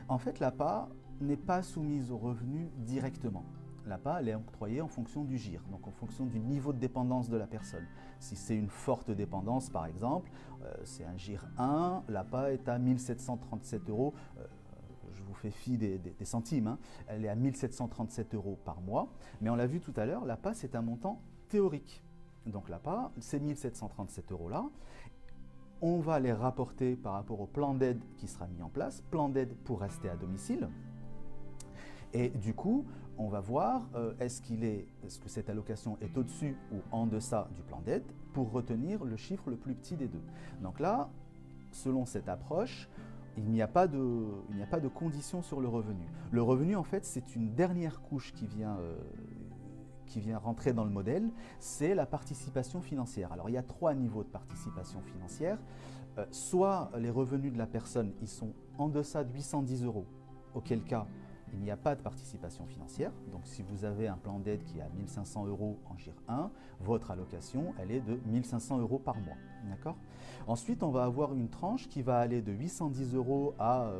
En fait, l'APA n'est pas soumise au revenu directement. L'APA, elle est octroyée en fonction du GIR, donc en fonction du niveau de dépendance de la personne. Si c'est une forte dépendance, par exemple, c'est un GIR 1, l'APA est à 1737 euros. Je vous fais fi des centimes, hein. Elle est à 1737 euros par mois. Mais on l'a vu tout à l'heure, l'APA, c'est un montant théorique. Donc l'APA, ces 1737 euros-là, on va les rapporter par rapport au plan d'aide qui sera mis en place, plan d'aide pour rester à domicile. Et du coup, on va voir est-ce que cette allocation est au-dessus ou en deçà du plan d'aide pour retenir le chiffre le plus petit des deux. Donc là, selon cette approche, il n'y a pas de condition sur le revenu. Le revenu, en fait, c'est une dernière couche qui vient rentrer dans le modèle, c'est la participation financière. Alors, il y a 3 niveaux de participation financière. Soit les revenus de la personne, ils sont en deçà de 810 euros, auquel cas, il n'y a pas de participation financière. Donc, si vous avez un plan d'aide qui est à 1500 euros en GIR 1, votre allocation, elle est de 1500 euros par mois. D'accord ? Ensuite, on va avoir une tranche qui va aller de 810 euros à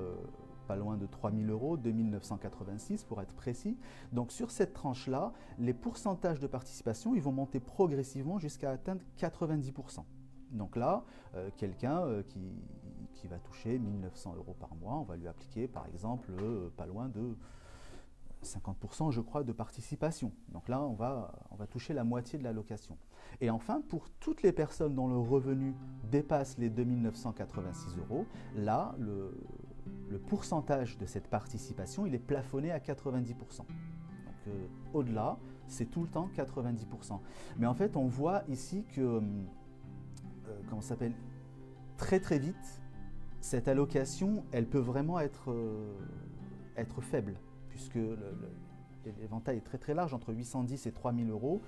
pas loin de 3000 euros, 2986 pour être précis. Donc, sur cette tranche-là, les pourcentages de participation, ils vont monter progressivement jusqu'à atteindre 90%. Donc là, quelqu'un qui va toucher 1900 euros par mois, on va lui appliquer par exemple pas loin de 50% je crois de participation. Donc là, on va toucher la moitié de l'allocation. Et enfin, pour toutes les personnes dont le revenu dépasse les 2986 euros, là, le pourcentage de cette participation, il est plafonné à 90%. Donc au-delà, c'est tout le temps 90%. Mais en fait, on voit ici que comment ça s'appelle, très très vite, cette allocation, elle peut vraiment être faible, puisque l'éventail est très très large, entre 810 et 3000 euros.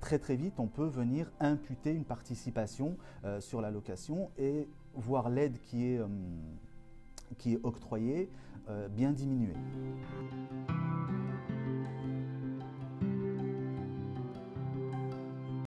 Très très vite, on peut venir imputer une participation sur l'allocation et voir l'aide qui est octroyée bien diminuer.